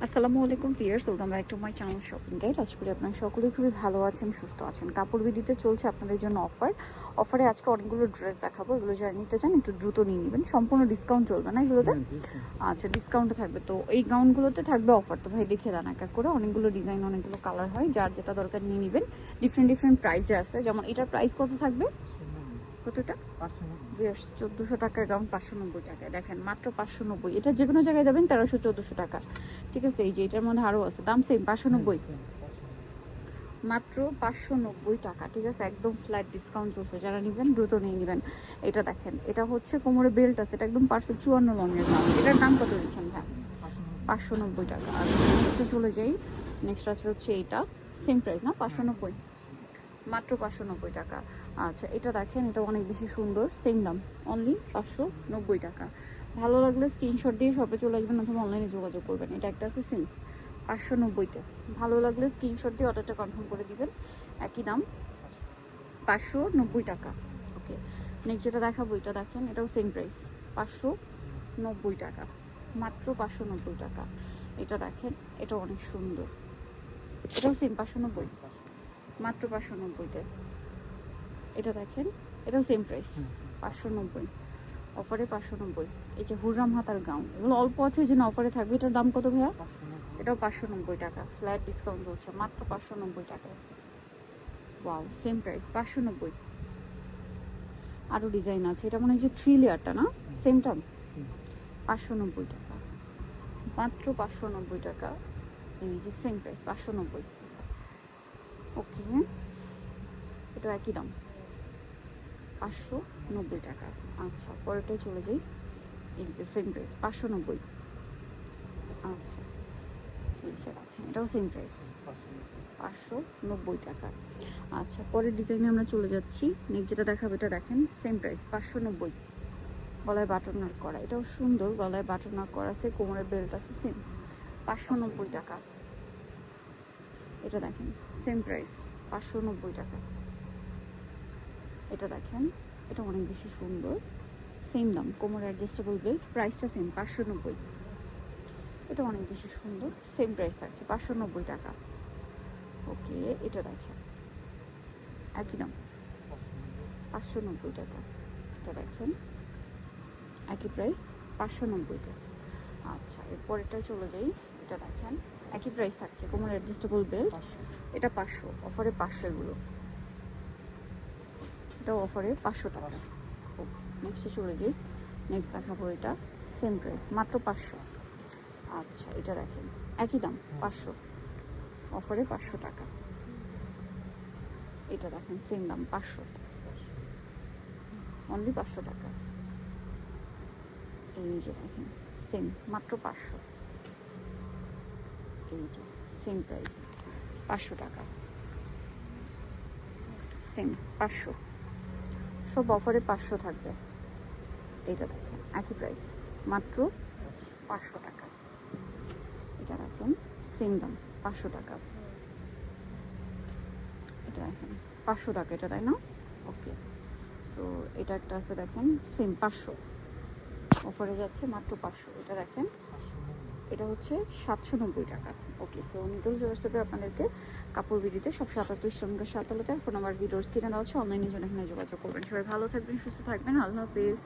আসসালামু আলাইকুম viewers, welcome back to my channel shopping guide. আশা করি আপনারা সকলেই খুবই ভালো আছেন, সুস্থ আছেন। কাপড় বিডিতে চলছে আপনাদের জন্য অফারে আজকে অনেকগুলো ড্রেস দেখাবো। এগুলো যারা নিতে চান একটু দ্রুত নিয়ে নেবেন, সম্পূর্ণ ডিসকাউন্ট চলবে না এগুলোতে? আচ্ছা, ডিসকাউন্টে থাকবে। তো এই গাউনগুলোতে থাকবে অফার। তো ভাই দেখে দেন এক এক করে, অনেকগুলো ডিজাইন, অনেকগুলো কালার হয়, যার যেটা দরকার নিয়ে নেবেন। ডিফারেন্ট ডিফারেন্ট প্রাইসে আছে। যেমন এটার প্রাইস কত থাকবে? কতটা? 1400 টাকার গাউন 590 টাকায়। দেখেন মাত্র 590। এটা যে কোনো জায়গায় দেবেন 1300-1400 টাকা। ঠিক আছে, এই যে এটার মধ্যে আরও আছে, দাম সেম 590, মাত্র 590 টাকা। ঠিক আছে, একদম ফ্ল্যাট ডিসকাউন্ট চলছে, যারা নেবেন দ্রুত নিয়ে নেবেন। এটা দেখেন, এটা হচ্ছে কোমরে বেল্ট আছে, এটা একদম পারফেক্ট 54 লংয়ের গাউন। এটার দাম কত দিচ্ছেন ভাই? 590 টাকা। আর নেক্সটে চলে যাই, নেক্সট আছে হচ্ছে এইটা, সেম প্রাইস না? 590, মাত্র 590 টাকা। আচ্ছা, এটা দেখেন, এটা অনেক বেশি সুন্দর, সেম দাম, অনলি 590 টাকা। ভালো লাগলে স্ক্রিনশট দিয়ে শপে চলে আসবেন অথবা অনলাইনে যোগাযোগ করবেন। এটা একটা আছে সেম 590-তে। ভালো লাগলে স্ক্রিনশট দিয়ে অর্ডারটা কনফার্ম করে দিবেন। একই দাম 590 টাকা। ওকে, নেক্সট যেটা দেখাবো, এটা দেখেন, এটাও সেম প্রাইস 590 টাকা, মাত্র 590 টাকা। এটা দেখেন, এটা অনেক সুন্দর, এটাও সেম 590, মাত্র 590-তে। এটা দেখেন, এটাও সেম প্রাইস 590, অফারে 590। এই যে হুররাম হাতার গাউন, এগুলো অল্প আছে, এই জন্য অফারে থাকবে। এটার দাম কত ভাইয়া? এটাও 590 টাকা, ফ্ল্যাট ডিসকাউন্ট চলছে, মাত্র 590 টাকায়। Wow, same price 590। আরও ডিজাইন আছে, এটা মনে হয় যে 3 লেয়ারটা না? সেম দাম 590 টাকা, মাত্র 590 টাকা। এই যে সেম প্রাইস 590। ওকে, এটা একই দাম 590 টাকা। আচ্ছা, পরেরটাই চলে যাই। এই যে সেম প্রাইস 590। আচ্ছা, এই যে রাখেন, এটাও সেম প্রাইস 590 টাকা। আচ্ছা, পরের ডিজাইনে আমরা চলে যাচ্ছি। নেক্সট যেটা দেখাবো, এটা দেখেন, সেম প্রাইস 590, গলায় বাটন ওয়ার্ক করা। এটাও সুন্দর, গলায় বাটন ওয়ার্ক করা আছে, কোমরের বেল্ট আছে, সেম 590 টাকা। এটা দেখেন, সেম প্রাইস 590 টাকা। এটা দেখেন, এটা অনেক বেশি সুন্দর, সেম দাম, কোমর অ্যাডজাস্টেবল বেল্ট, প্রাইসটা সেম 590। এটা অনেক বেশি সুন্দর, সেম প্রাইস থাকছে 590 টাকা। ওকে, এটা দেখেন, একই দাম 590 টাকা। এটা দেখেন, একই প্রাইস 590 টাকা। আচ্ছা, এরপর এটা চলে যাই। এটা দেখেন, একই প্রাইস থাকছে, কোমর অ্যাডজাস্টেবল বেল্ট, এটা 500, অফারে 500 এগুলো, এটাও অফারে 500 টাকা। ওকে, নেক্সটে চলে যাই। নেক্সট দেখাবো, এটা সেম প্রাইস, মাত্র 500। আচ্ছা, এটা দেখেন, একই দাম 500, অফারে 500 টাকা। এটা দেখেন, সেম দাম 500, অনলি 500 টাকা। এই যে দেখেন, সেম, মাত্র 500। এই যে সেম প্রাইস 500 টাকা, সেম 500, সব অফারে 500 থাকবে। এটা দেখেন, একই প্রাইস, মাত্র 500 টাকা। এটা দেখেন, সেম দাম 500 টাকা। এটা দেখেন 500 টাকা, এটা তাই না? ওকে, সো এটা একটা আছে, দেখেন সেম 500, অফারে যাচ্ছে মাত্র 500। এটা দেখেন, এটা হচ্ছে 790 টাকা। ওকে, সো নিতেও চলে আসতে হবে আপনাদেরকে কাপড় বিডিতে, সব 77 শ্রমিকের 7 ফোন নাম্বার ভিডিওর স্ক্রিনে দেওয়া হচ্ছে, অনলাইনের জন্য এখানে যোগাযোগ করবেন। সবাই ভালো থাকবেন, সুস্থ থাকবেন, আল্লাহ হাফেজ।